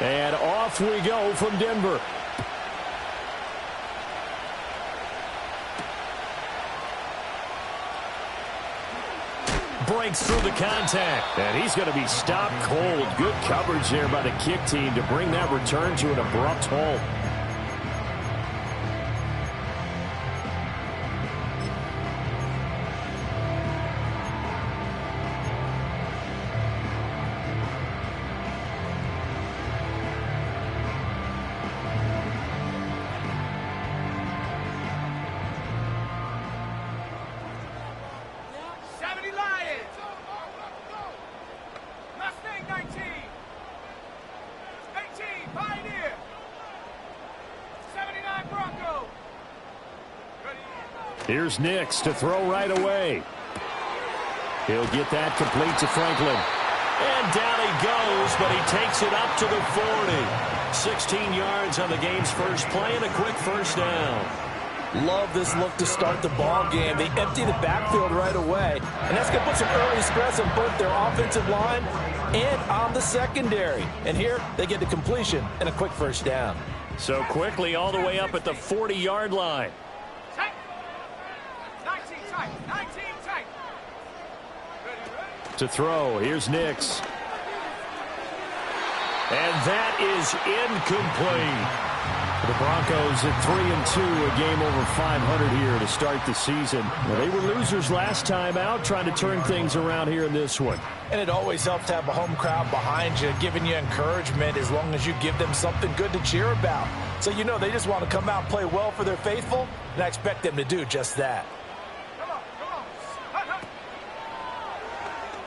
And off we go from Denver. Breaks through the contact. And he's going to be stopped cold. Good coverage there by the kick team to bring that return to an abrupt halt. Here's Nix to throw right away. He'll get that complete to Franklin. And down he goes, but he takes it up to the 40. 16 yards on the game's first play and a quick first down. Love this look to start the ball game. They empty the backfield right away, and that's going to put some early stress on both their offensive line and on the secondary. And here they get the completion and a quick first down. So quickly all the way up at the 40-yard line. To throw, here's Nix. And that is incomplete. The Broncos at 3-2, a game over 500 here to start the season. Well, they were losers last time out, trying to turn things around here in this one. And it always helps to have a home crowd behind you, giving you encouragement as long as you give them something good to cheer about. So you know they just want to come out and play well for their faithful, and I expect them to do just that.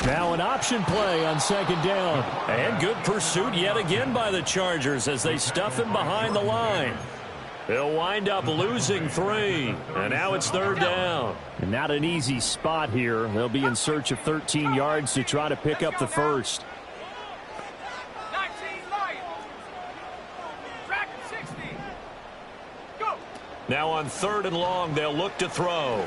Now an option play on second down. And good pursuit yet again by the Chargers as they stuff him behind the line. They'll wind up losing 3. And now it's third down. And not an easy spot here. They'll be in search of 13 yards to try to pick up the first. 19 Lions. Track 60. Go. Now on third and long, they'll look to throw.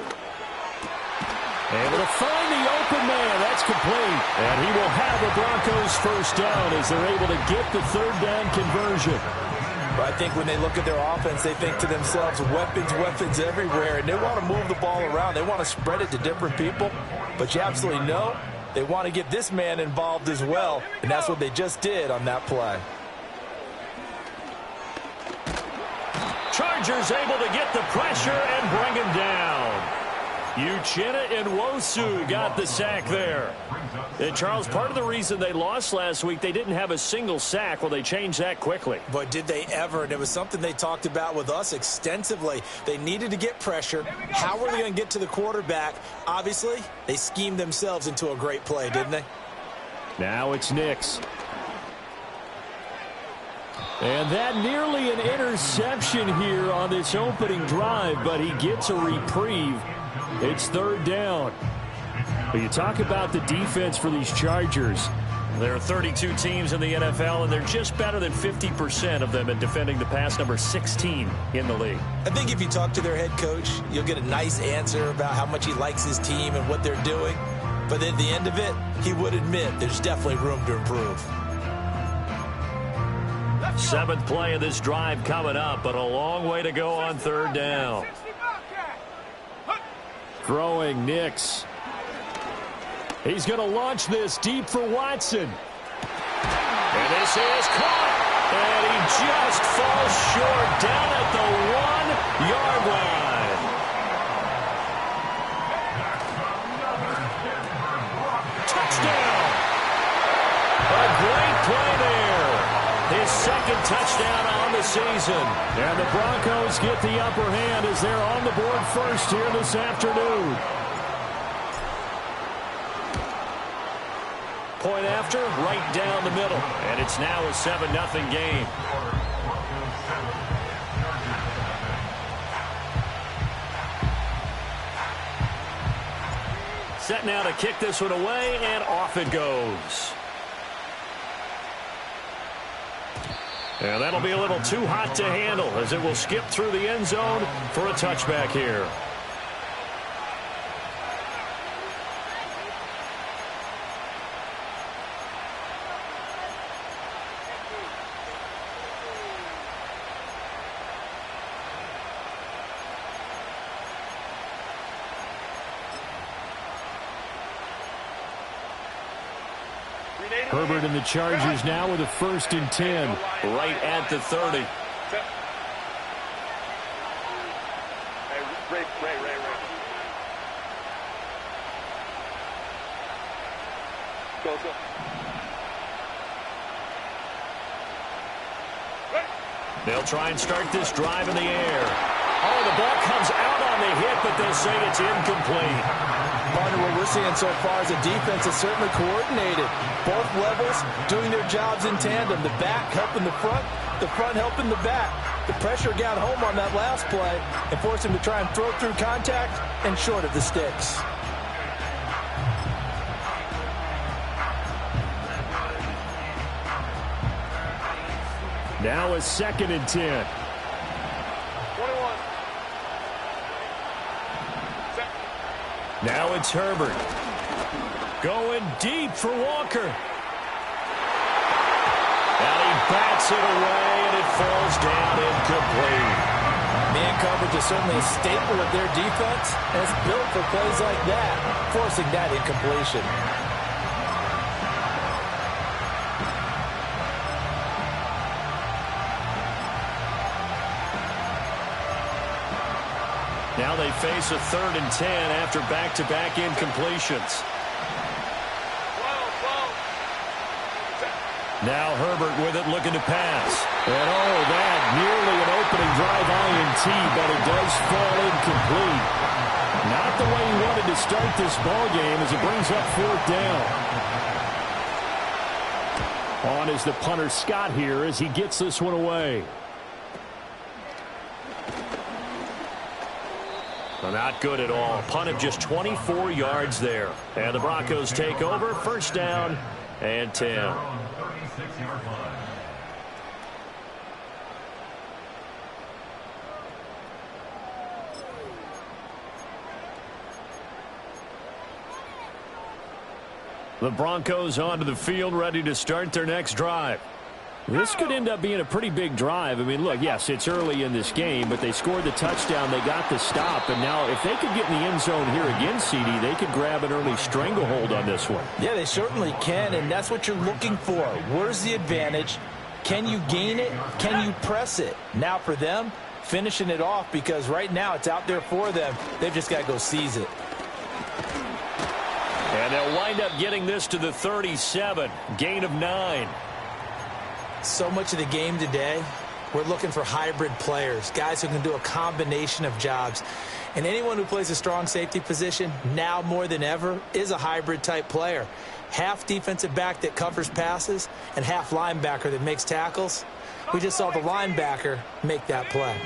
Able to find the open man. That's complete. And he will have the Broncos first down as they're able to get the third down conversion. But I think when they look at their offense, they think to themselves, weapons, weapons everywhere. And they want to move the ball around. They want to spread it to different people. But you absolutely know they want to get this man involved as well. And that's what they just did on that play. Chargers able to get the pressure and bring him down. Uchenna and Nwosu got the sack there. And Charles, part of the reason they lost last week, they didn't have a single sack. Well, they changed that quickly. But did they ever? And it was something they talked about with us extensively. They needed to get pressure. How were they going to get to the quarterback? Obviously, they schemed themselves into a great play, didn't they? Now it's Nix. And that nearly an interception here on this opening drive, but he gets a reprieve. It's third down. But you talk about the defense for these Chargers. There are 32 teams in the NFL, and they're just better than 50% of them at defending the pass, number 16 in the league. I think if you talk to their head coach, you'll get a nice answer about how much he likes his team and what they're doing. But at the end of it, he would admit there's definitely room to improve. 7th play of this drive coming up, but a long way to go on third down. Throwing Nix. He's going to launch this deep for Watson. And this is caught. And he just falls short down at the 1-yard line. Touchdown. A great play there. His second touchdown on the season. And the Broncos get the upper hand as they're on the board first here this afternoon. Point after, right down the middle. And it's now a 7-0 game. Set now to kick this one away, and off it goes. And that'll be a little too hot to handle as it will skip through the end zone for a touchback here. Herbert and the Chargers now with a 1st and 10. Right at the 30. Ray. Go. They'll try and start this drive in the air. Oh, the ball comes out on the hit, but they'll say it's incomplete. Partner, what we're seeing so far is a defense is certainly coordinated. Both levels doing their jobs in tandem. The back helping the front helping the back. The pressure got home on that last play and forced him to try and throw through contact and short of the sticks. Now a 2nd and 10. 21. Now it's Herbert. Going deep for Walker. And he bats it away, and it falls down incomplete. Man coverage is certainly a staple of their defense, and it's built for plays like that, forcing that incompletion. Now they face a 3rd and 10 after back-to-back incompletions. Now Herbert with it, looking to pass. And oh, that nearly an opening drive INT, but it does fall incomplete. Not the way he wanted to start this ball game as it brings up 4th down. On is the punter Scott here as he gets this one away. Well, not good at all. Punt of just 24 yards there. And the Broncos take over. 1st down and 10. The Broncos onto the field, ready to start their next drive. This could end up being a pretty big drive. I mean, look, yes, it's early in this game, but they scored the touchdown. They got the stop. And now if they could get in the end zone here again, CD, they could grab an early stranglehold on this one. Yeah, they certainly can, and that's what you're looking for. Where's the advantage? Can you gain it? Can you press it? Now for them, finishing it off, because right now it's out there for them. They've just got to go seize it. And they'll wind up getting this to the 37. Gain of 9. So much of the game today, we're looking for hybrid players, guys who can do a combination of jobs. And anyone who plays a strong safety position, now more than ever, is a hybrid type player. Half defensive back that covers passes and half linebacker that makes tackles. We just saw the linebacker make that play.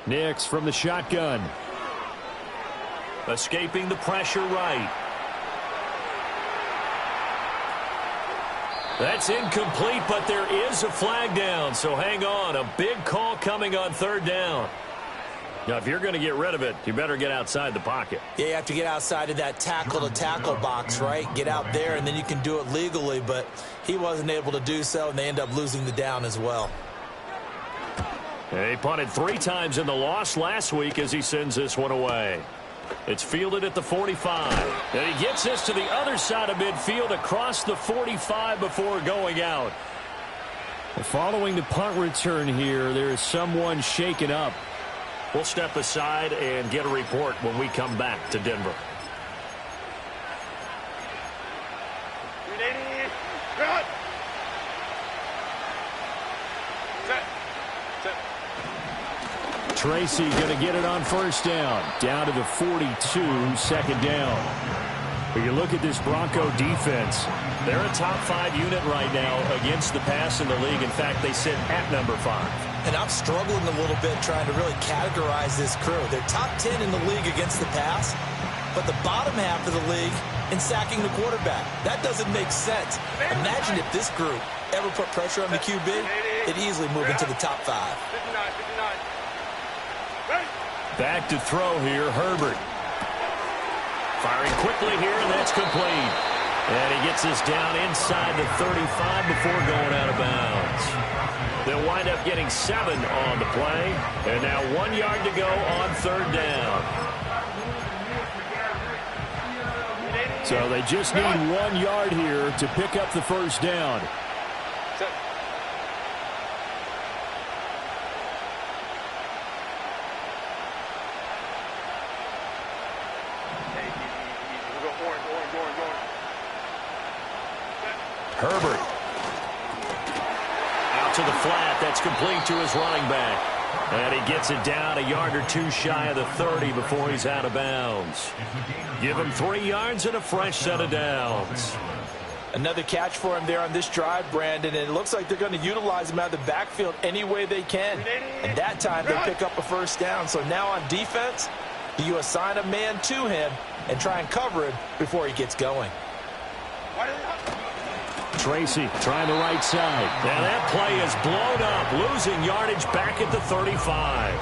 Nix from the shotgun. Escaping the pressure right. That's incomplete, but there is a flag down, so hang on. A big call coming on 3rd down. Now, if you're going to get rid of it, you better get outside the pocket. Yeah, you have to get outside of that tackle-to-tackle box, right? Get out there, and then you can do it legally, but he wasn't able to do so, and they end up losing the down as well. He punted 3 times in the loss last week as he sends this one away. It's fielded at the 45. And he gets this to the other side of midfield across the 45 before going out. Well, following the punt return here, there is someone shaken up. We'll step aside and get a report when we come back to Denver. Tracy going to get it on 1st down. Down to the 42, 2nd down. But you look at this Bronco defense. They're a top 5 unit right now against the pass in the league. In fact, they sit at number 5. And I'm struggling a little bit trying to really categorize this crew. They're top 10 in the league against the pass, but the bottom half of the league in sacking the quarterback. That doesn't make sense. Imagine if this group ever put pressure on the QB, it'd easily move into the top 5. Back to throw here, Herbert. Firing quickly here, and that's complete. And he gets this down inside the 35 before going out of bounds. They'll wind up getting 7 on the play. And now 1 yard to go on 3rd down. So they just need 1 yard here to pick up the first down. Herbert. Out to the flat. That's complete to his running back. And he gets it down a yard or 2 shy of the 30 before he's out of bounds. Give him 3 yards and a fresh set of downs. Another catch for him there on this drive, Brandon, and it looks like they're going to utilize him out of the backfield any way they can. And that time they pick up a first down. So now on defense, do you assign a man to him and try and cover him before he gets going? Tracy trying the right side. Now that play is blown up, losing yardage back at the 35.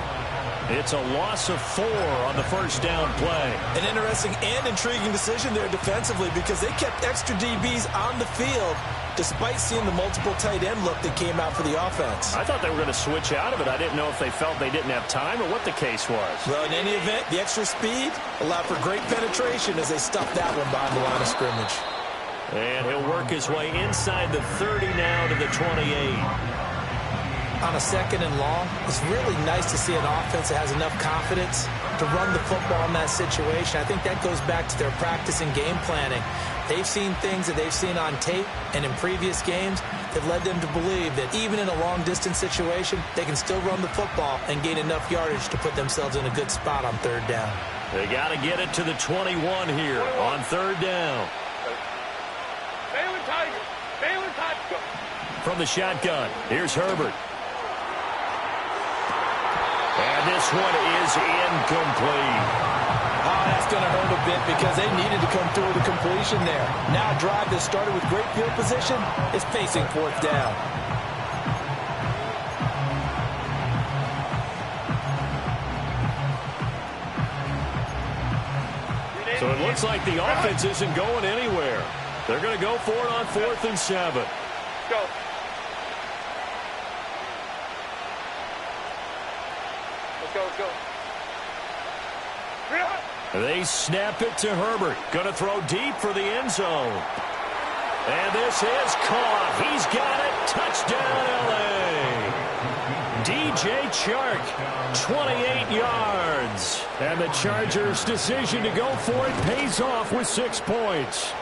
It's a loss of 4 on the first down play. An interesting and intriguing decision there defensively because they kept extra DBs on the field despite seeing the multiple tight end look that came out for the offense. I thought they were going to switch out of it. I didn't know if they felt they didn't have time or what the case was. Well, in any event, the extra speed allowed for great penetration as they stuffed that one behind the line of scrimmage. And he'll work his way inside the 30 now to the 28. On a 2nd and long, it's really nice to see an offense that has enough confidence to run the football in that situation. I think that goes back to their practice and game planning. They've seen things that they've seen on tape and in previous games that led them to believe that even in a long-distance situation, they can still run the football and gain enough yardage to put themselves in a good spot on 3rd down. They got to get it to the 21 here on 3rd down. From the shotgun, here's Herbert. And this one is incomplete. Oh, that's going to hurt a bit because they needed to come through with a completion there. Now a drive that started with great field position is facing 4th down. So it looks like the offense isn't going anywhere. They're going to go for it on 4th and 7. Go. Let's go. They snap it to Herbert. Going to throw deep for the end zone. And this is caught. He's got it. Touchdown, L.A. DJ Chark, 28 yards. And the Chargers' decision to go for it pays off with 6 points.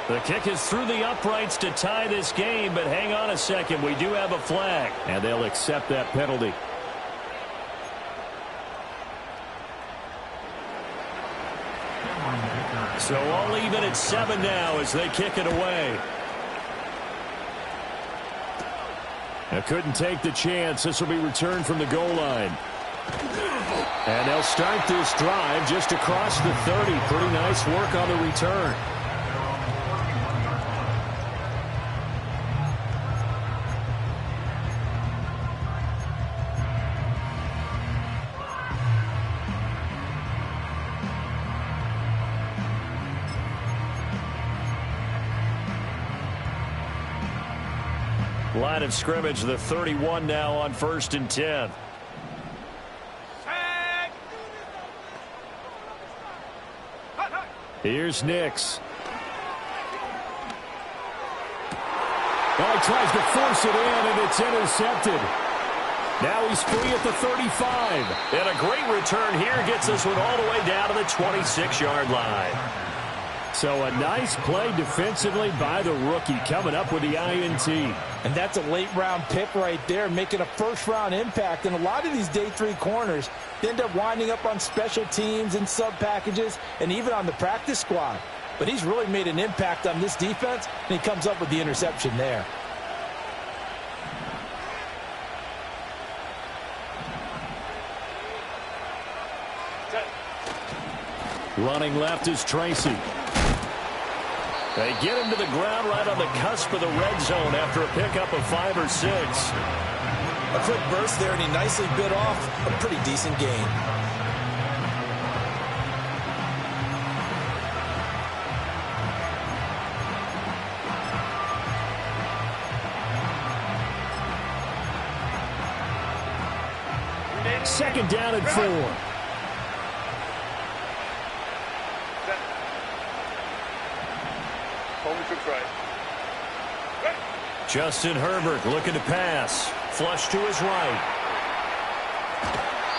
The kick is through the uprights to tie this game, but hang on a second. We do have a flag. And they'll accept that penalty. So all even at 7 now as they kick it away. Now couldn't take the chance. This will be returned from the goal line. And they'll start this drive just across the 30. Pretty nice work on the return. Line of scrimmage, the 31 now on 1st and 10. Here's Nix. Oh, he tries to force it in, and it's intercepted. Now he's free at the 35. And a great return here gets this one all the way down to the 26-yard line. So a nice play defensively by the rookie coming up with the INT. And that's a late-round pick right there, making a first-round impact. And a lot of these day 3 corners end up winding up on special teams and sub-packages and even on the practice squad. But he's really made an impact on this defense, and he comes up with the interception there. Running left is Tracy. They get him to the ground right on the cusp of the red zone after a pickup of 5 or 6. A quick burst there, and he nicely bit off a pretty decent gain. Second down and 4. Only took right. Justin Herbert looking to pass. Flush to his right.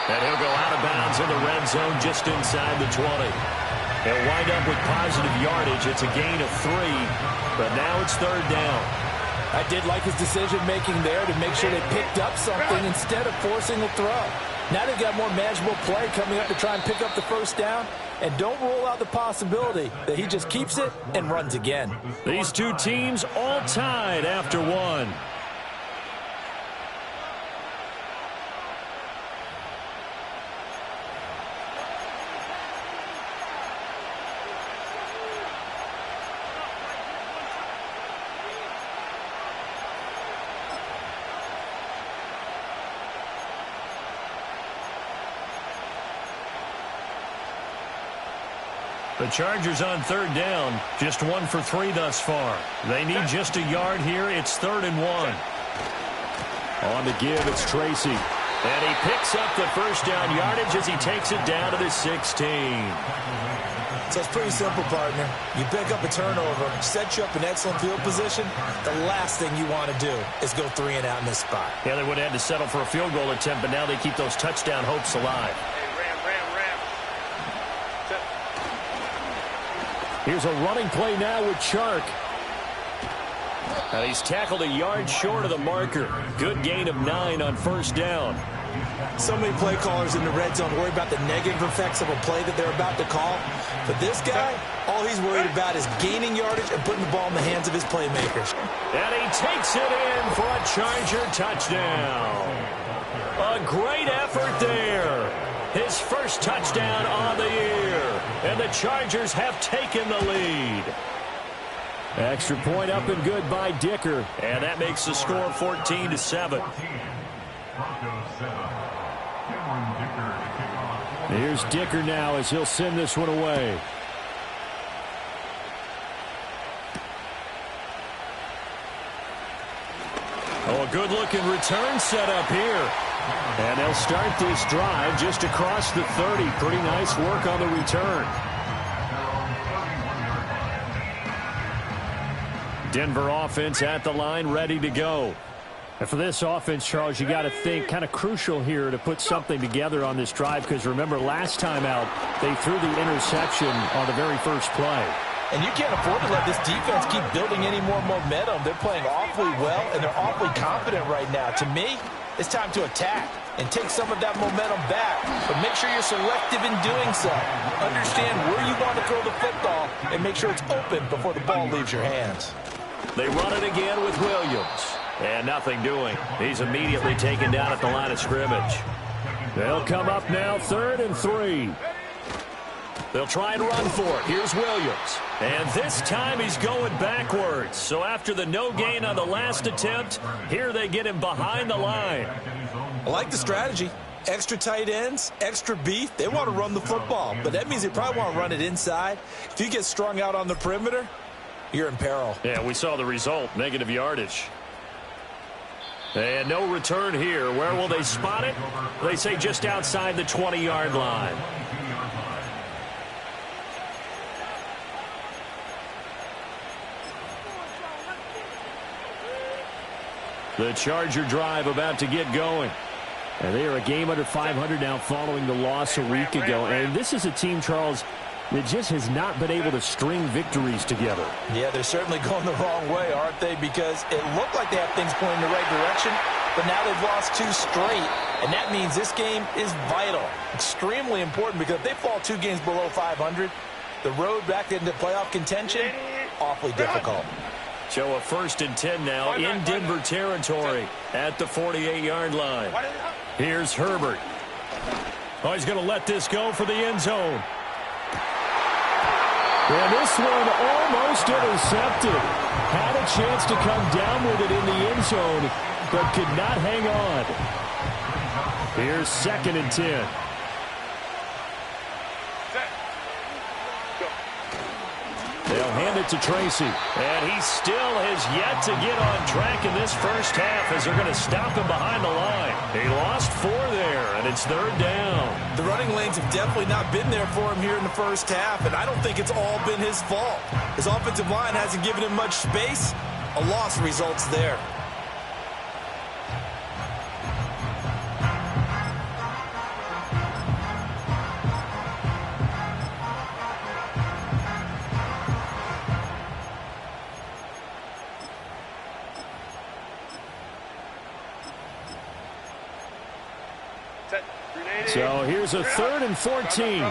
And he'll go out of bounds in the red zone just inside the 20. He'll wind up with positive yardage. It's a gain of 3, but now it's third down. I did like his decision-making there to make sure they picked up something instead of forcing a throw. Now they've got more manageable play coming up to try and pick up the first down. And don't rule out the possibility that he just keeps it and runs again. These two teams all tied after 1. The Chargers on third down, just 1 for 3 thus far. They need just a yard here. It's 3rd and 1. On the give, it's Tracy. And he picks up the first down yardage as he takes it down to the 16. So it's pretty simple, partner. You pick up a turnover, set you up in excellent field position. The last thing you want to do is go 3 and out in this spot. Yeah, they would have had to settle for a field goal attempt, but now they keep those touchdown hopes alive. Here's a running play now with Chark. And he's tackled a yard short of the marker. Good gain of 9 on first down. So many play callers in the red zone worry about the negative effects of a play that they're about to call. But this guy, all he's worried about is gaining yardage and putting the ball in the hands of his playmakers. And he takes it in for a Charger touchdown. A great effort there. His first touchdown on the year. And the Chargers have taken the lead. Extra point up and good by Dicker. And that makes the score 14-7. Here's Dicker now as he'll send this one away. Oh, a good-looking return set up here. And they'll start this drive just across the 30. Pretty nice work on the return. Denver offense at the line, ready to go. And for this offense, Charles, you got to think kind of crucial here to put something together on this drive, because remember last time out they threw the interception on the very first play. And you can't afford to let this defense keep building any more momentum. They're playing awfully well, and they're awfully confident right now. To me, it's time to attack and take some of that momentum back, but make sure you're selective in doing so. Understand where you want to throw the football and make sure it's open before the ball leaves your hands. They run it again with Williams. And nothing doing. He's immediately taken down at the line of scrimmage. They'll come up now, 3rd and 3. They'll try and run for it. Here's Williams. And this time he's going backwards. So after the no gain on the last attempt, here they get him behind the line. I like the strategy. Extra tight ends, extra beef. They want to run the football, but that means they probably want to run it inside. If you get strung out on the perimeter, you're in peril. Yeah, we saw the result, negative yardage. And no return here. Where will they spot it? They say just outside the 20-yard line. The Charger drive about to get going. And they are a game under 500 now following the loss a week ago. And this is a team, Charles, that just has not been able to string victories together. Yeah, they're certainly going the wrong way, aren't they? Because it looked like they have things pointing in the right direction, but now they've lost 2 straight. And that means this game is vital, extremely important, because if they fall 2 games below 500, the road back into playoff contention, awfully difficult. So a 1st and 10 now in Denver territory at the 48-yard line. Here's Herbert. Oh, he's going to let this go for the end zone. And this one almost intercepted. Had a chance to come down with it in the end zone, but could not hang on. Here's 2nd and 10. They'll hand it to Tracy. And he still has yet to get on track in this first half as they're going to stop him behind the line. He lost 4 there, and it's third down. The running lanes have definitely not been there for him here in the first half, and I don't think it's all been his fault. His offensive line hasn't given him much space. A loss results there. So here's a 3rd and 14.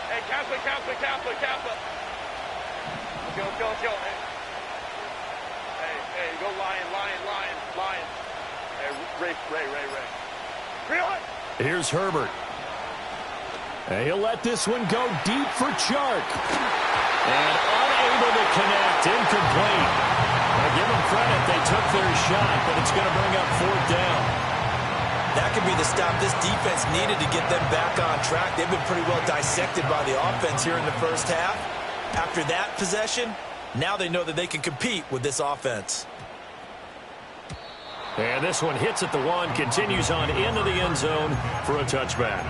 Hey, Kappa. Let's go. Hey, go Lion. Hey, Ray. Reel it. Here's Herbert. And he'll let this one go deep for Chark. And unable to connect, incomplete. I give them credit, they took their shot, but it's going to bring up 4th down. That could be the stop this defense needed to get them back on track. They've been pretty well dissected by the offense here in the first half. After that possession, now they know that they can compete with this offense. And this one hits at the 1, continues on into the end zone for a touchback.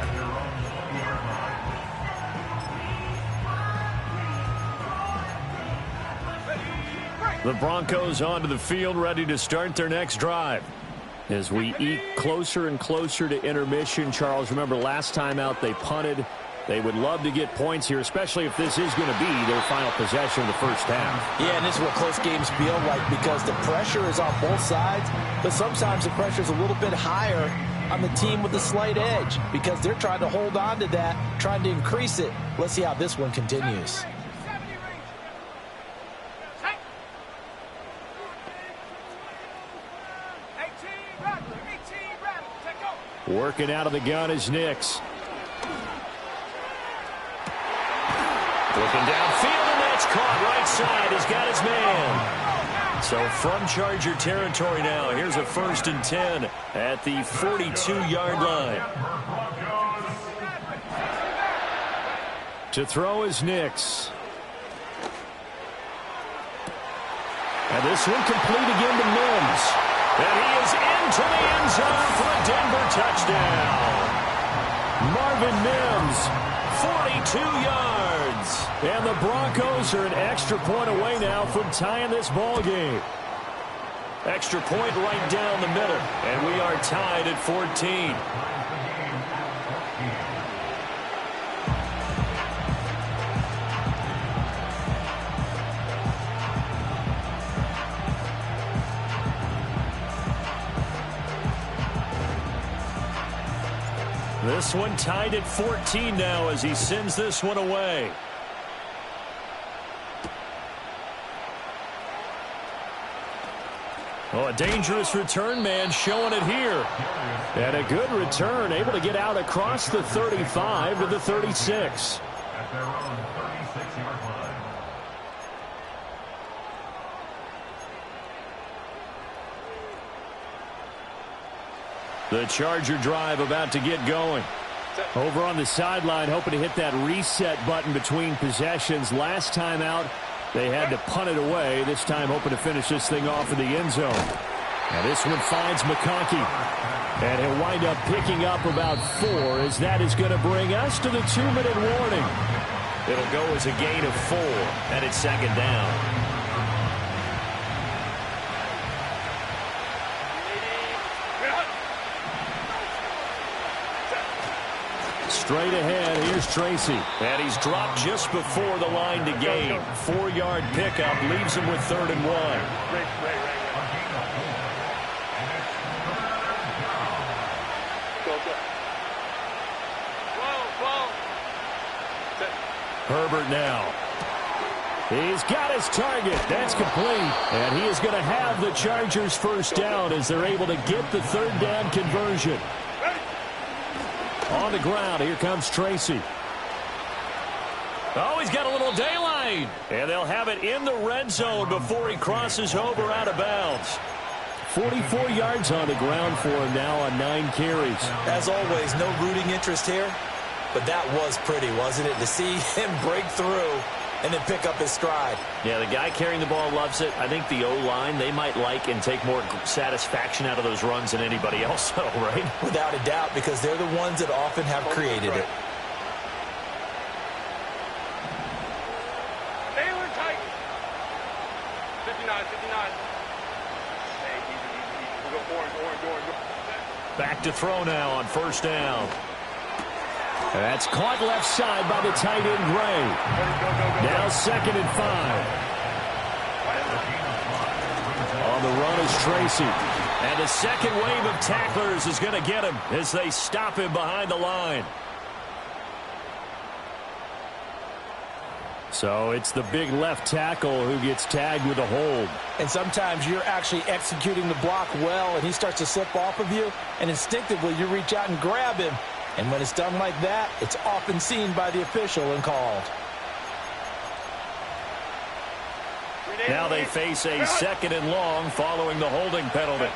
The Broncos onto the field, ready to start their next drive. As we eke closer and closer to intermission, Charles, remember last time out they punted. They would love to get points here, especially if this is going to be their final possession of the first half. Yeah, and this is what close games feel like because the pressure is on both sides, but sometimes the pressure is a little bit higher on the team with the slight edge because they're trying to hold on to that, trying to increase it. Let's see how this one continues. Working out of the gun is Nix. Looking downfield, and that's caught right side. He's got his man. So from Charger territory now, here's a 1st and 10 at the 42-yard line. To throw is Nix. And this one complete again to Mims. And he is into the end zone for a Denver touchdown. Marvin Mims, 42 yards. And the Broncos are an extra point away now from tying this ball game. Extra point right down the middle. And we are tied at 14. This one tied at 14 now as he sends this one away. Oh, a dangerous return man showing it here. And a good return, able to get out across the 35 to the 36. The Charger drive about to get going. Over on the sideline, hoping to hit that reset button between possessions. Last time out, they had to punt it away. This time, hoping to finish this thing off in the end zone. And this one finds McConkey. And he'll wind up picking up about 4, as that is going to bring us to the 2-minute warning. It'll go as a gain of 4, and it's 2nd down. Straight ahead, here's Tracy. And he's dropped just before the line to gain. 4-yard pickup leaves him with 3rd and 1. Herbert now. He's got his target. That's complete. And he is going to have the Chargers first down as they're able to get the 3rd down conversion. On the ground, here comes Tracy. Oh, he's got a little daylight. And they'll have it in the red zone before he crosses over out of bounds. 44 yards on the ground for him now on 9 carries. As always, no rooting interest here. But that was pretty, wasn't it? To see him break through and then pick up his stride. Yeah, the guy carrying the ball loves it. I think the O-line, they might like and take more satisfaction out of those runs than anybody else, though, right? Without a doubt, because they're the ones that often have created it. Baylor Titans. 59, 59. Hey, easy. We go orange. Back to throw now on first down. That's caught left side by the tight end, Gray. Now 2nd and 5. On the run is Tracy. And the second wave of tacklers is going to get him as they stop him behind the line. So it's the big left tackle who gets tagged with a hold. And sometimes you're actually executing the block well, and he starts to slip off of you, and instinctively you reach out and grab him. And when it's done like that, it's often seen by the official and called. Now they face a 2nd and long following the holding penalty.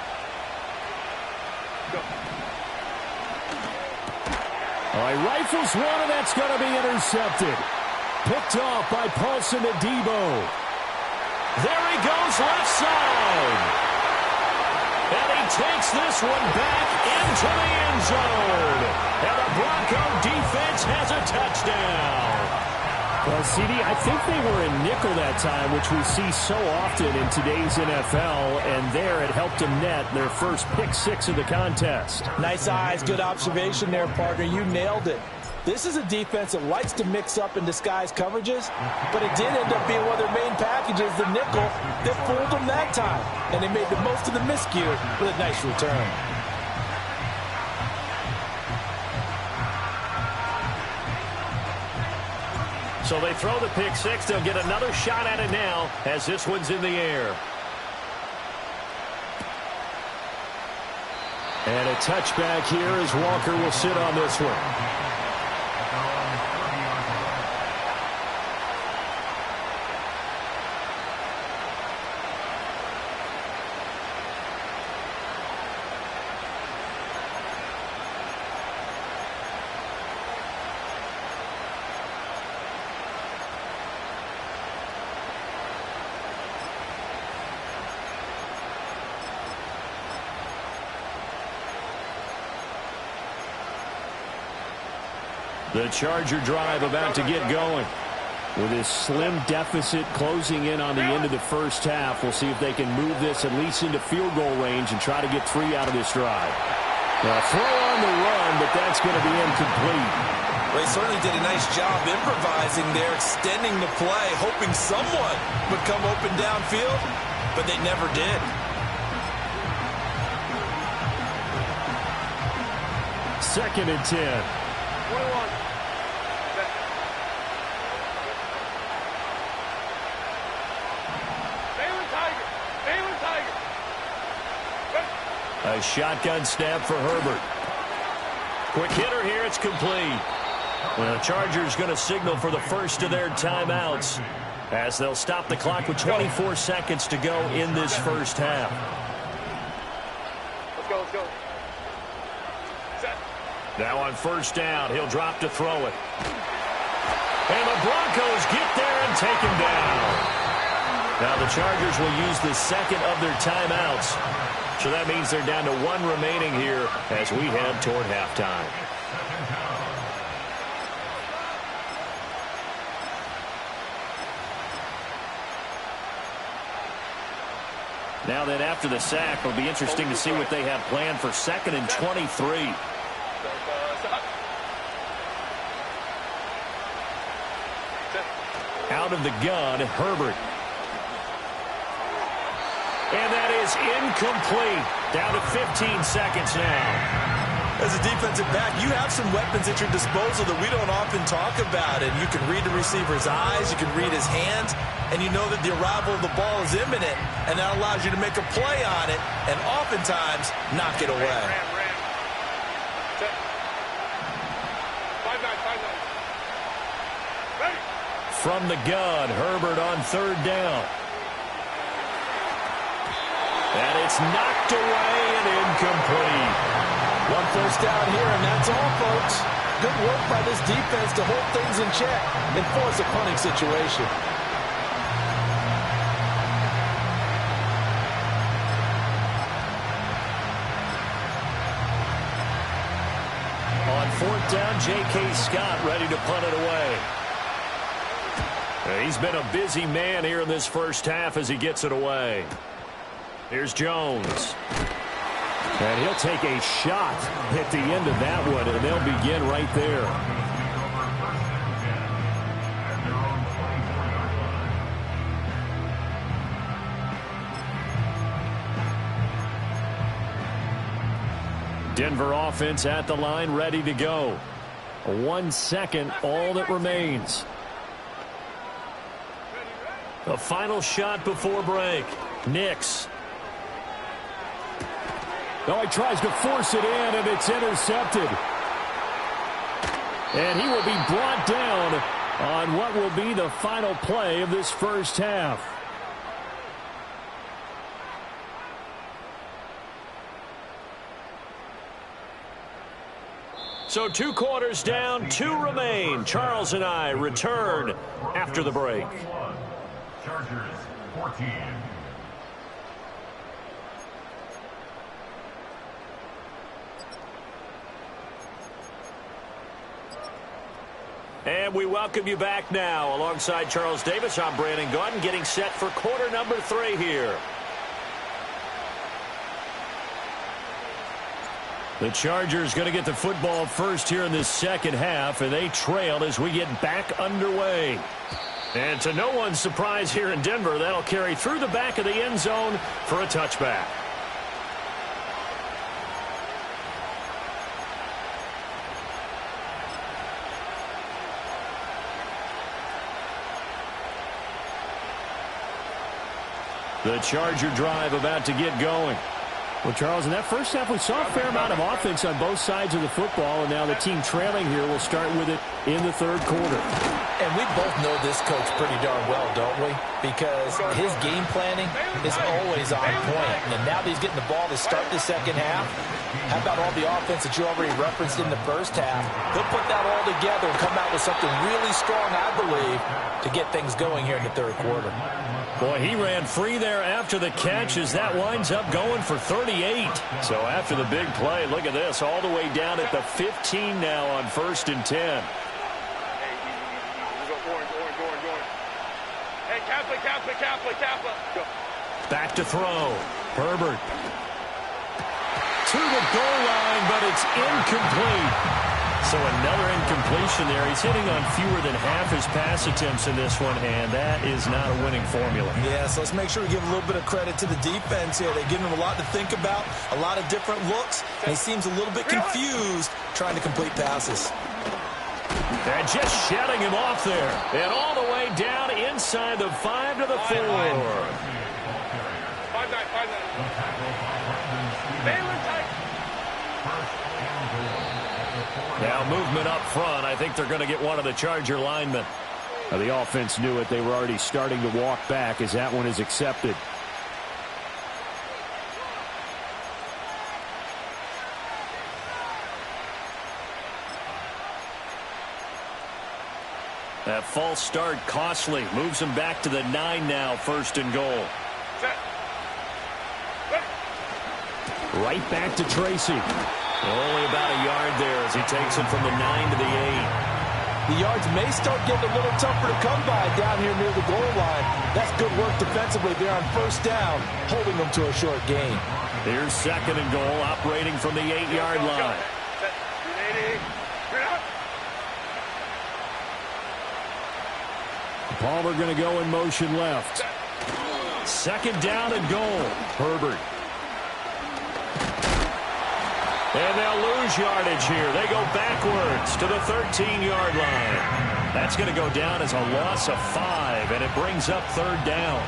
All right, rifles one, and that's going to be intercepted. Picked off by Paulson Adebo. There he goes left side. And he takes this one back into the end zone. And the Bronco defense has a touchdown. Well, CD, I think they were in nickel that time, which we see so often in today's NFL. And there it helped them net their first pick 6 of the contest. Nice eyes, good observation there, partner. You nailed it. This is a defense that likes to mix up and disguise coverages, but it did end up being one of their main packages, the nickel, that fooled them that time. And they made the most of the miscue with a nice return. So they throw the pick 6. They'll get another shot at it now as this one's in the air. And a touchback here as Walker will sit on this one. The Charger drive about to get going. With this slim deficit closing in on the end of the first half, we'll see if they can move this at least into field goal range and try to get 3 out of this drive. Now, throw on the run, but that's going to be incomplete. Well, he certainly did a nice job improvising there, extending the play, hoping someone would come open downfield, but they never did. Second and 10. 21. A shotgun snap for Herbert. Quick hitter here. It's complete. Well, the Chargers going to signal for the first of their timeouts as they'll stop the clock with 24 seconds to go in this first half. Let's go. Set. Now on first down, he'll drop to throw it. And the Broncos get there and take him down. Now the Chargers will use the second of their timeouts. So that means they're down to 1 remaining here as we head toward halftime. Now then, after the sack, it'll be interesting to see what they have planned for 2nd and 23. Out of the gun, Herbert. And that is incomplete. Down to 15 seconds now. As a defensive back, you have some weapons at your disposal that we don't often talk about. And you can read the receiver's eyes, you can read his hands, and you know that the arrival of the ball is imminent, and that allows you to make a play on it and oftentimes knock it away. Ram. Set. 5-9. Ready. From the gun, Herbert on 3rd down. And it's knocked away and incomplete. 1 first down here, and that's all, folks. good work by this defense to hold things in check and force a punting situation. On fourth down, J.K. Scott ready to punt it away. He's been a busy man here in this first half as he gets it away. Here's Jones. And he'll take a shot at the end of that one, and they'll begin right there. Denver offense at the line, ready to go. 1 second, all that remains. A final shot before break. Nix. Oh, he tries to force it in, and it's intercepted. And he will be brought down on what will be the final play of this first half. So 2 quarters down, 2 remain. Charles and I return after the break. Chargers 14. And we welcome you back now. Alongside Charles Davis, I'm Brandon Gaudin, getting set for quarter number 3 here. The Chargers going to get the football first here in this second half, and they trail as we get back underway. And to no one's surprise here in Denver, that'll carry through the back of the end zone for a touchback. The Charger drive about to get going. Well, Charles, in that first half, we saw a fair amount of offense on both sides of the football, and now the team trailing here will start with it in the third quarter. And we both know this coach pretty darn well, don't we? Because his game planning is always on point. And now that he's getting the ball to start the second half, how about all the offense that you already referenced in the first half? He'll put that all together and come out with something really strong, I believe, to get things going here in the third quarter. Boy, he ran free there after the catch as that winds up going for 38. So after the big play, look at this, all the way down at the 15 now on 1st and 10. Hey, go orange. Hey, Kappa. Go. Back to throw. Herbert. To the goal line, but it's incomplete. So another incompletion there. He's hitting on fewer than half his pass attempts in this one, and that is not a winning formula. Yeah, so let's make sure we give a little bit of credit to the defense here. They're giving him a lot to think about, a lot of different looks, and he seems a little bit confused trying to complete passes. And just shutting him off there. And all the way down inside the 5 to the 4. 5-9. Baylor tight. Now movement up front. I think they're going to get one of the Charger linemen. Now, the offense knew it. They were already starting to walk back as that one is accepted. That false start costly. Moves him back to the 9 now, 1st and goal. Set. Right back to Tracy. Only about a yard there as he takes him from the 9 to the 8. The yards may start getting a little tougher to come by down here near the goal line. That's good work defensively there on 1st down, holding them to a short gain. Here's 2nd and goal, operating from the 8-yard line. Set. 380. Palmer going to go in motion left. 2nd down and goal. Herbert. And they'll lose yardage here. They go backwards to the 13-yard line. That's going to go down as a loss of 5, and it brings up 3rd down.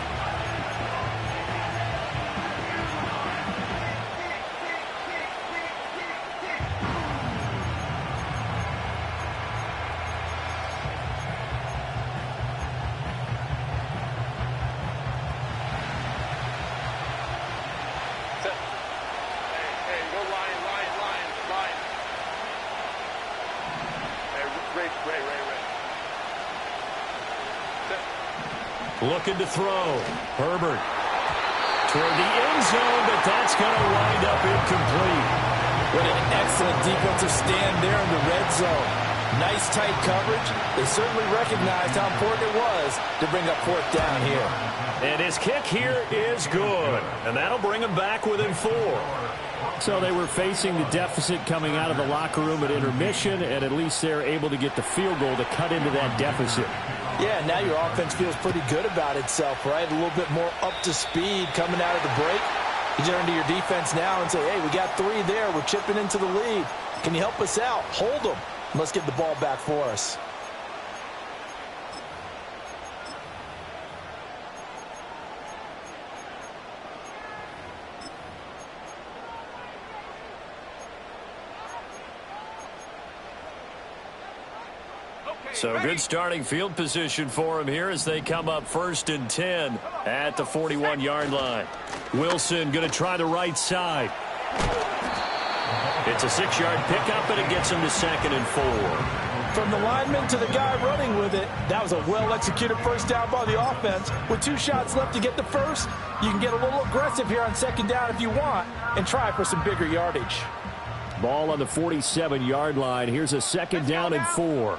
Looking to throw. Herbert toward the end zone, but that's going to wind up incomplete. What an excellent defensive stand there in the red zone. Nice tight coverage. They certainly recognized how important it was to bring up fourth down here. And his kick here is good. And that'll bring him back within 4. So they were facing the deficit coming out of the locker room at intermission, and at least they're able to get the field goal to cut into that deficit. Yeah, now your offense feels pretty good about itself, right? A little bit more up to speed coming out of the break. You turn to your defense now and say, hey, we got 3 there. We're chipping into the lead. Can you help us out? Hold them. Let's get the ball back for us. So good starting field position for him here as they come up 1st and 10 at the 41-yard line. Wilson going to try the right side. It's a 6-yard pickup, and it gets him to 2nd and 4. From the lineman to the guy running with it, that was a well-executed first down by the offense. With 2 shots left to get the first, you can get a little aggressive here on 2nd down if you want and try for some bigger yardage. Ball on the 47-yard line. Here's a 2nd down and 4.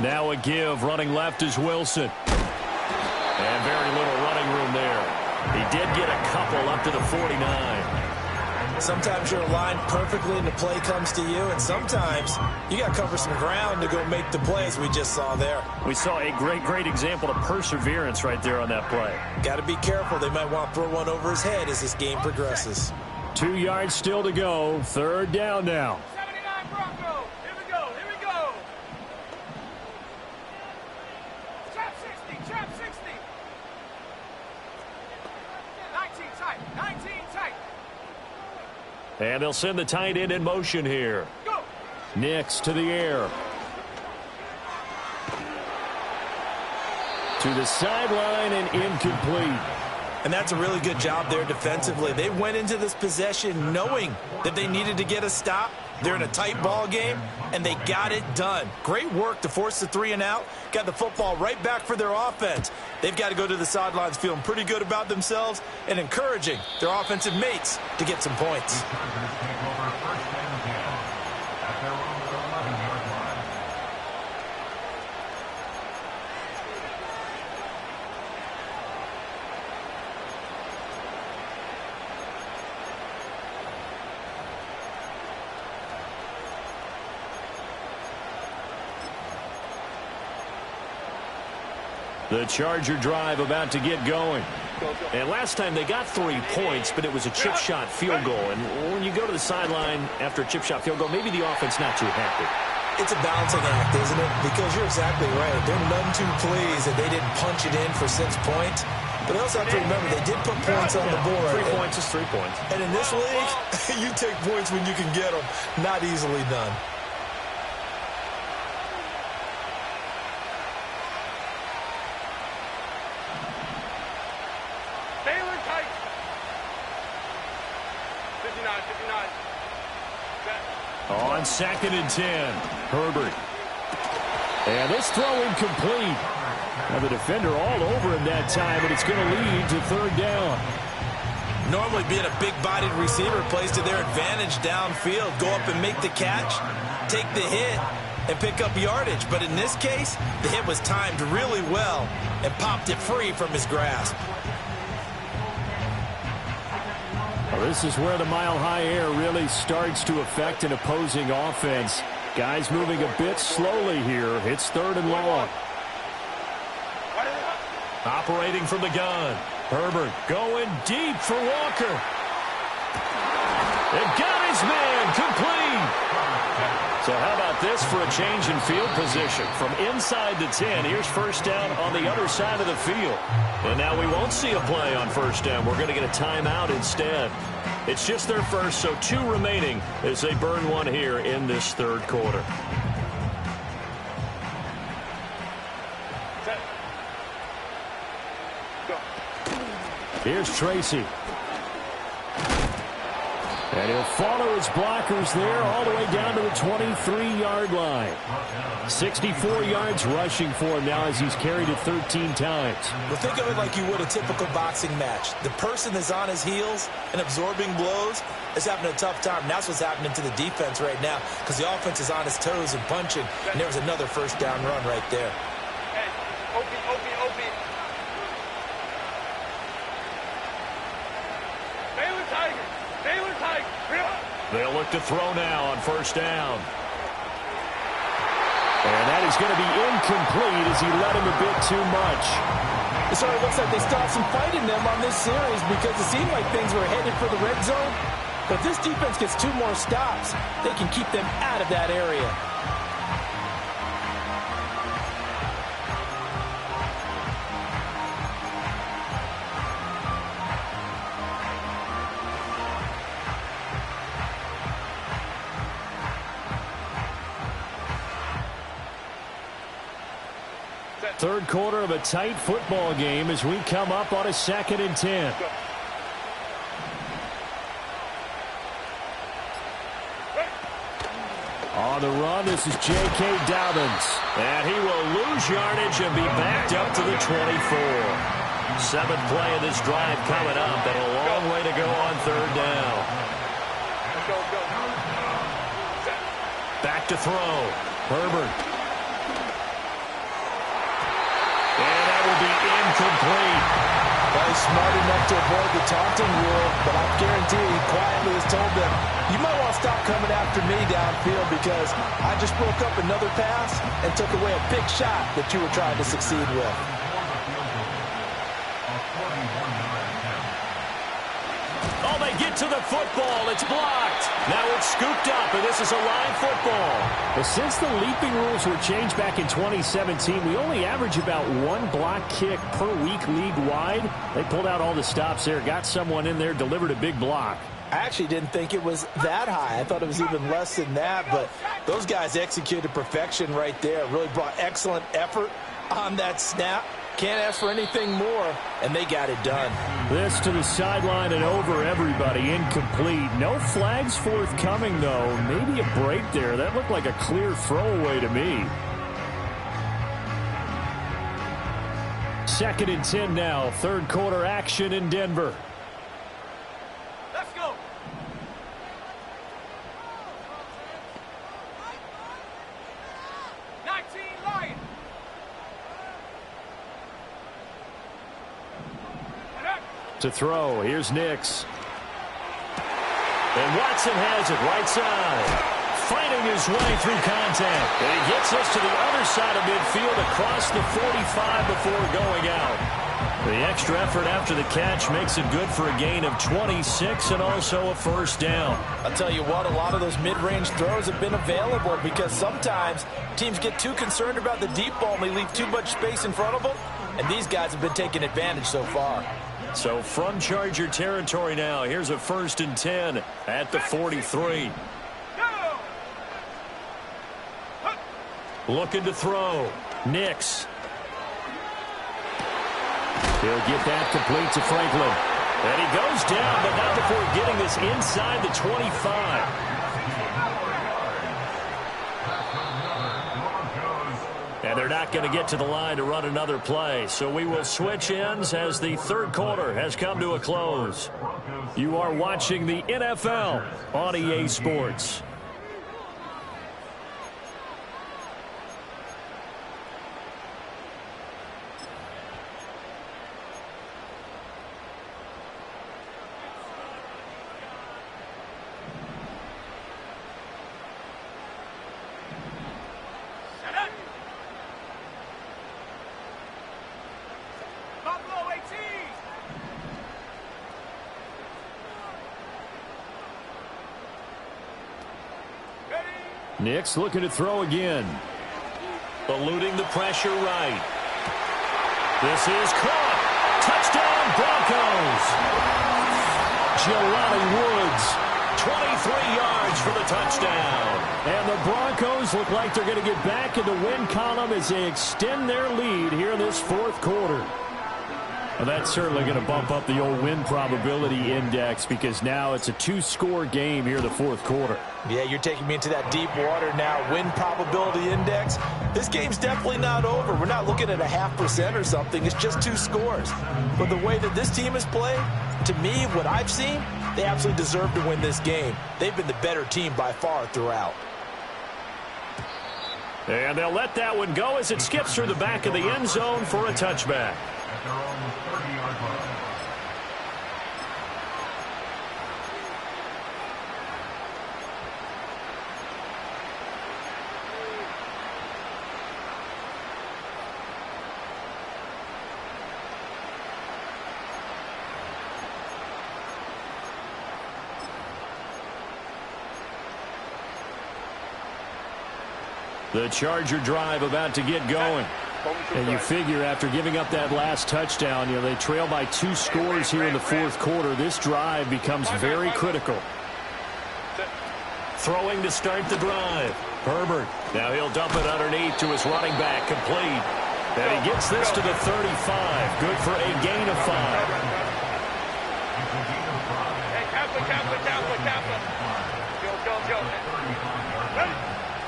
Now a give. Running left is Wilson. And very little running room there. He did get a couple up to the 49. Sometimes you're aligned perfectly and the play comes to you, and sometimes you got to cover some ground to go make the play, as we just saw there. We saw a great example of perseverance right there on that play. Got to be careful. They might want to throw one over his head as this game progresses. 2 yards still to go. 3rd down now. 79 Bronco. Here we go. Here we go. Trap 60. Trap 60. 19 tight. 19 tight. And they'll send the tight end in motion here. Go. Nix to the air. To the sideline and incomplete. And that's a really good job there defensively. They went into this possession knowing that they needed to get a stop. They're in a tight ball game, and they got it done. Great work to force the 3 and out. Got the football right back for their offense. They've got to go to the sidelines feeling pretty good about themselves and encouraging their offensive mates to get some points. The Charger drive about to get going. And last time they got 3 points, but it was a chip shot field goal. And when you go to the sideline after a chip shot field goal, maybe the offense not too happy. It's a balancing act, isn't it? Because you're exactly right. They're none too pleased that they didn't punch it in for 6 points. But they also have to remember they did put points on the board. 3 points is 3 points. And in this league, you take points when you can get them. Not easily done. Baylor tight. 59, 59. On 2nd and 10, Herbert. And this throw incomplete. Now the defender all over him that time, but it's going to lead to 3rd down. Normally being a big-bodied receiver plays to their advantage downfield. Go up and make the catch, take the hit, and pick up yardage. But in this case, the hit was timed really well and popped it free from his grasp. Well, this is where the mile-high air really starts to affect an opposing offense. Guys moving a bit slowly here. It's 3rd and long. Operating from the gun. Herbert going deep for Walker. It got his man complete. So how about this for a change in field position? From inside the 10, here's 1st down on the other side of the field. And now we won't see a play on 1st down. We're going to get a timeout instead. It's just their first, so 2 remaining as they burn 1 here in this 3rd quarter. Here's Tracy. And he'll follow his blockers there all the way down to the 23-yard line. 64 yards rushing for him now as he's carried it 13 times. Well, think of it like you would a typical boxing match. The person that's on his heels and absorbing blows is having a tough time. And that's what's happening to the defense right now because the offense is on his toes and punching. And there was another first down run right there. Hey, OP. Baylor Tiger. They'll look to throw now on first down. And that is going to be incomplete as he led him a bit too much. So it looks like they still have some fight in them on this series because it seemed like things were headed for the red zone. But if this defense gets 2 more stops, they can keep them out of that area. Third quarter of a tight football game as we come up on a 2nd and 10. On the run, this is J.K. Dobbins. And he will lose yardage and be backed up to the 24. 7th play of this drive coming up, and a long way to go on 3rd down. Back to throw. Herbert. Be incomplete. Well, he's smart enough to avoid the taunting rule, but I guarantee he quietly has told them, you might want to stop coming after me downfield because I just broke up another pass and took away a big shot that you were trying to succeed with. Oh, they get to the football. It's blocked. Now it's scooped up, and this is a live football. Well, since the leaping rules were changed back in 2017, we only average about 1 block kick per week league-wide. They pulled out all the stops there, got someone in there, delivered a big block. I actually didn't think it was that high. I thought it was even less than that, but those guys executed perfection right there. Really brought excellent effort on that snap. Can't ask for anything more, and they got it done. This to the sideline and over everybody. Incomplete. No flags forthcoming, though. Maybe a break there. That looked like a clear throwaway to me. 2nd and 10 now. 3rd quarter action in Denver. Let's go. To throw. Here's Nix. And Watson has it right side. Fighting his way through contact. And he gets us to the other side of midfield across the 45 before going out. The extra effort after the catch makes it good for a gain of 26 and also a first down. I'll tell you what, a lot of those mid-range throws have been available because sometimes teams get too concerned about the deep ball and they leave too much space in front of them. And these guys have been taking advantage so far. So from Charger territory now, here's a 1st and 10 at the 43. Looking to throw. Nix. He'll get that complete to Franklin. And he goes down, but not before getting this inside the 25. And they're not going to get to the line to run another play. So we will switch ends as the 3rd quarter has come to a close. You are watching the NFL on EA Sports. Nix looking to throw again. Eluding the pressure right. This is caught. Touchdown Broncos. Jelani Woods, 23 yards for the touchdown. And the Broncos look like they're going to get back in the win column as they extend their lead here in this 4th quarter. Well, that's certainly going to bump up the old win probability index because now it's a 2-score game here in the fourth quarter. Yeah, you're taking me into that deep water now. Win probability index. This game's definitely not over. We're not looking at a 0.5% or something. It's just 2 scores. But the way that this team has played, to me, what I've seen, they absolutely deserve to win this game. They've been the better team by far throughout. And they'll let that one go as it skips through the back of the end zone for a touchback. At their own 30-yard line. The Charger drive about to get going. And you figure after giving up that last touchdown, they trail by 2 scores here in the fourth quarter. This drive becomes very critical. Throwing to start the drive. Herbert. Now he'll dump it underneath to his running back. Complete. And he gets this to the 35. Good for a gain of 5. Hey, Kappa. Go.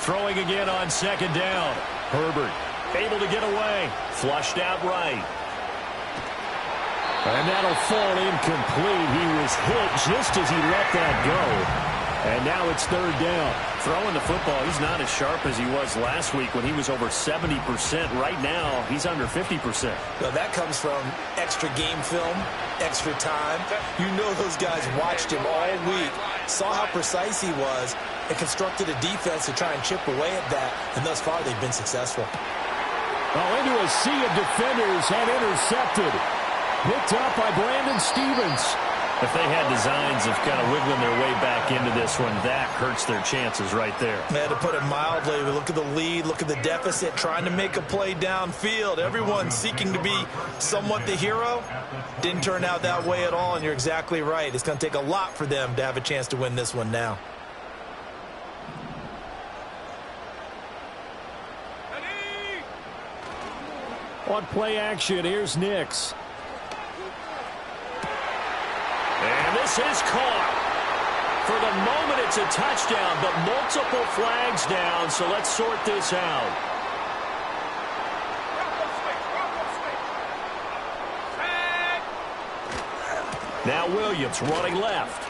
Throwing again on second down. Herbert able to get away. Flushed out right. And that'll fall incomplete. He was hit just as he let that go. And now it's third down. Throwing the football, he's not as sharp as he was last week when he was over 70%. Right now, he's under 50%. Now that comes from extra game film, extra time. You know those guys watched him all week, saw how precise he was, and constructed a defense to try and chip away at that. And thus far, they've been successful. Into a sea of defenders and intercepted. Picked up by Brandon Stevens. If they had designs of kind of wiggling their way back into this one, that hurts their chances right there. Man, to put it mildly, look at the lead, look at the deficit, trying to make a play downfield. Everyone seeking to be somewhat the hero. Didn't turn out that way at all, and you're exactly right. It's going to take a lot for them to have a chance to win this one now. On play action, here's Nix. And this is caught. For the moment, it's a touchdown, but multiple flags down, so let's sort this out. Now Williams running left.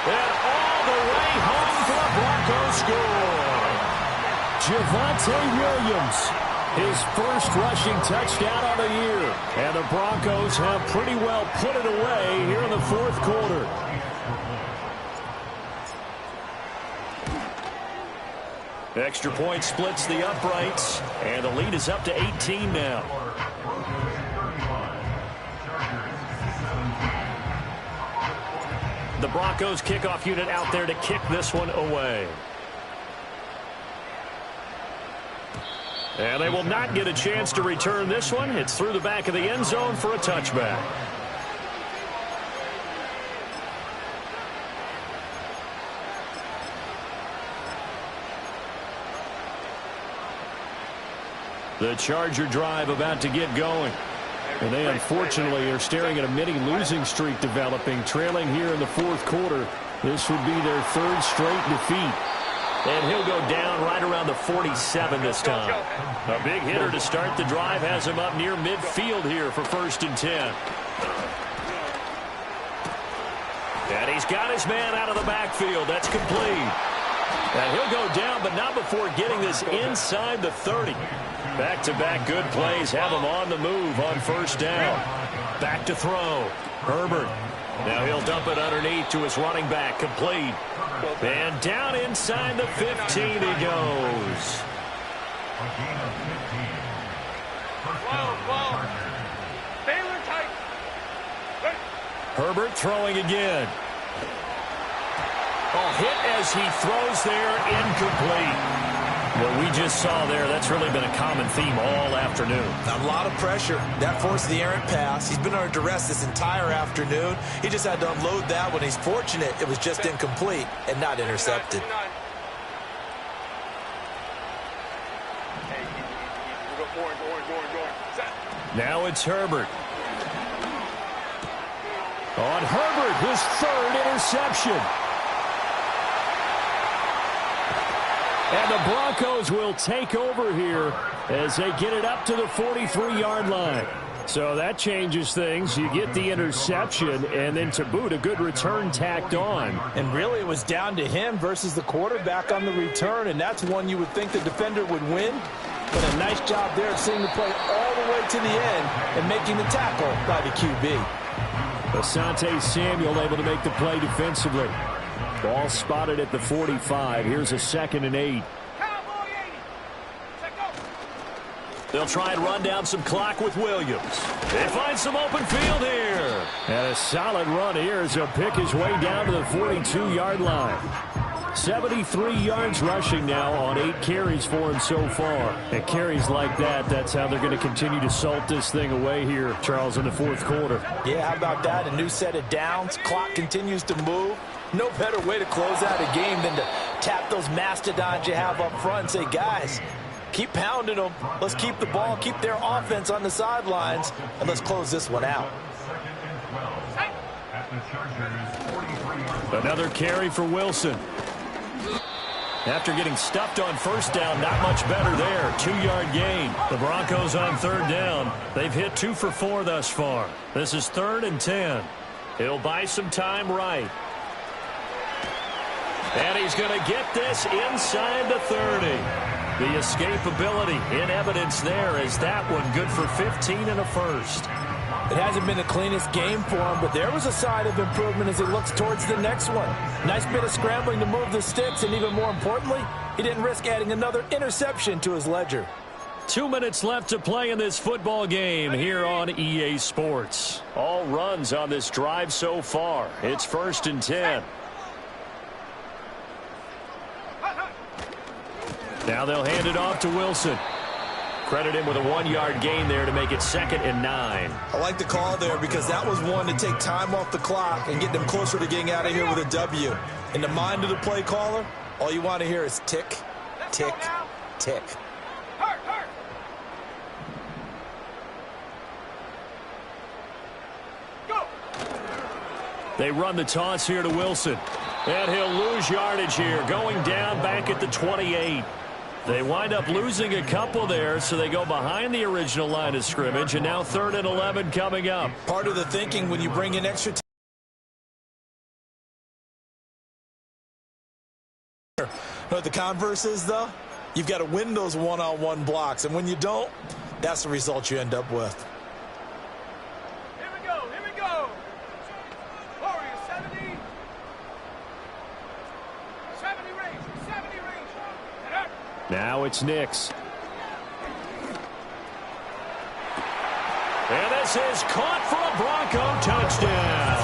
And all the way home for a Broncos score. Javonte Williams, his first rushing touchdown of the year. And the Broncos have pretty well put it away here in the fourth quarter. Extra point splits the uprights, and the lead is up to 18 now. The Broncos kickoff unit out there to kick this one away. And they will not get a chance to return this one. It's through the back of the end zone for a touchback. The Charger drive about to get going. And they unfortunately are staring at a mini losing streak developing, trailing here in the fourth quarter. This would be their third straight defeat. And he'll go down right around the 47 this time. A big hitter to start the drive has him up near midfield here for 1st and 10. And he's got his man out of the backfield. That's complete. And he'll go down, but not before getting this inside the 30. Back-to-back good plays have him on the move on 1st down. Back to throw. Herbert. Now he'll dump it underneath to his running back. Complete. And down inside the 15 he goes. Herbert throwing again. Oh, hit as he throws there, incomplete. What we just saw there, that's really been a common theme all afternoon. A lot of pressure. That forced the errant pass. He's been under duress this entire afternoon. He just had to unload that one. He's fortunate it was just incomplete and not intercepted. Now it's Herbert. On Herbert, his third interception. And the Broncos will take over here as they get it up to the 43-yard line. So that changes things. You get the interception, and then to boot, a good return tacked on. And really, it was down to him versus the quarterback on the return, and that's one you would think the defender would win. But a nice job there of seeing the play all the way to the end and making the tackle by the QB. Asante Samuel able to make the play defensively. Ball spotted at the 45. Here's a 2nd and 8. They'll try and run down some clock with Williams. They find some open field here. And a solid run here as he'll pick his way down to the 42-yard line. 73 yards rushing now on 8 carries for him so far. And carries like that, that's how they're going to continue to salt this thing away here, Charles, in the 4th quarter. Yeah, how about that? A new set of downs. Clock continues to move. No better way to close out a game than to tap those mastodons you have up front and say, guys, keep pounding them. Let's keep the ball, keep their offense on the sidelines, and let's close this one out. Another carry for Wilson. After getting stuffed on 1st down, not much better there. 2-yard gain. The Broncos on 3rd down. They've hit 2 for 4 thus far. This is 3rd and 10. He'll buy some time right. And he's going to get this inside the 30. The escapability in evidence there as that one good for 15 and a first. It hasn't been the cleanest game for him, but there was a sign of improvement as he looks towards the next one. Nice bit of scrambling to move the sticks, and even more importantly, he didn't risk adding another interception to his ledger. 2 minutes left to play in this football game here on EA Sports. All runs on this drive so far. It's 1st and 10. Now they'll hand it off to Wilson. Credit him with a 1-yard gain there to make it 2nd and 9. I like the call there because that was one to take time off the clock and get them closer to getting out of here with a W. In the mind of the play caller, all you want to hear is tick, tick, tick. They run the toss here to Wilson. And he'll lose yardage here, going down back at the 28. They wind up losing a couple there, so they go behind the original line of scrimmage, and now 3rd and 11 coming up. Part of the thinking when you bring in extra time. You know what the converse is, though? You've got to win those one-on-one blocks, and when you don't, that's the result you end up with. Here we go, here we go. Warriors, 70. 70 range, 70 range. Now it's Nix. And this is caught for a Bronco touchdown.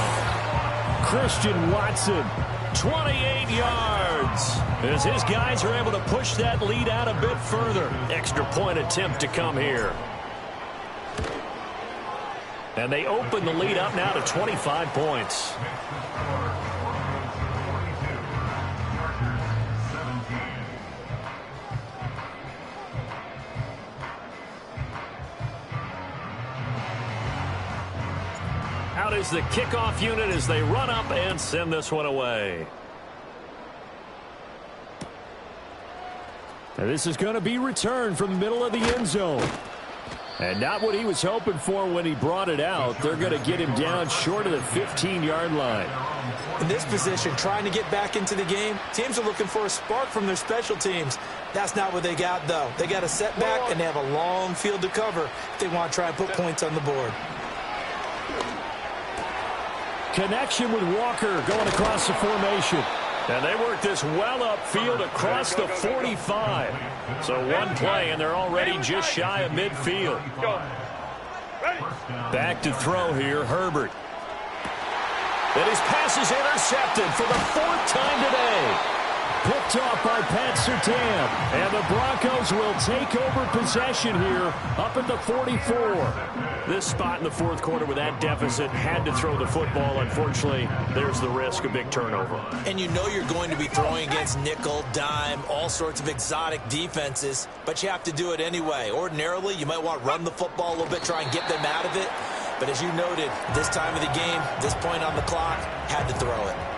Christian Watson, 28 yards. As his guys are able to push that lead out a bit further. Extra point attempt to come here. And they open the lead up now to 25 points. Out is the kickoff unit as they run up and send this one away. And this is going to be returned from the middle of the end zone. And not what he was hoping for when he brought it out. They're going to get him down short of the 15-yard line. In this position, trying to get back into the game, teams are looking for a spark from their special teams. That's not what they got, though. They got a setback, and they have a long field to cover if they want to try and put points on the board. Connection with Walker going across the formation. And they work this well upfield across the 45. So one play, and they're already just shy of midfield. Back to throw here, Herbert. And his pass is intercepted for the 4th time today. Picked off by Pat Surtain. And the Broncos will take over possession here up at the 44. This spot in the fourth quarter with that deficit, had to throw the football. Unfortunately, there's the risk of big turnover. And you know you're going to be throwing against nickel, dime, all sorts of exotic defenses, but you have to do it anyway. Ordinarily, you might want to run the football a little bit, try and get them out of it. But as you noted, this time of the game, this point on the clock, had to throw it.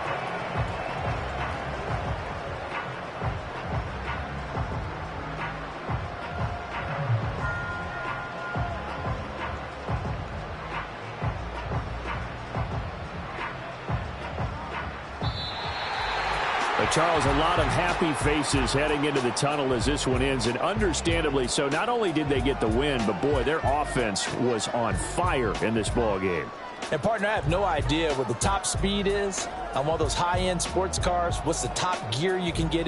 Charles, a lot of happy faces heading into the tunnel as this one ends, and understandably so. Not only did they get the win, but, boy, their offense was on fire in this ball game. And, partner, I have no idea what the top speed is on one of those high-end sports cars. What's the top gear you can get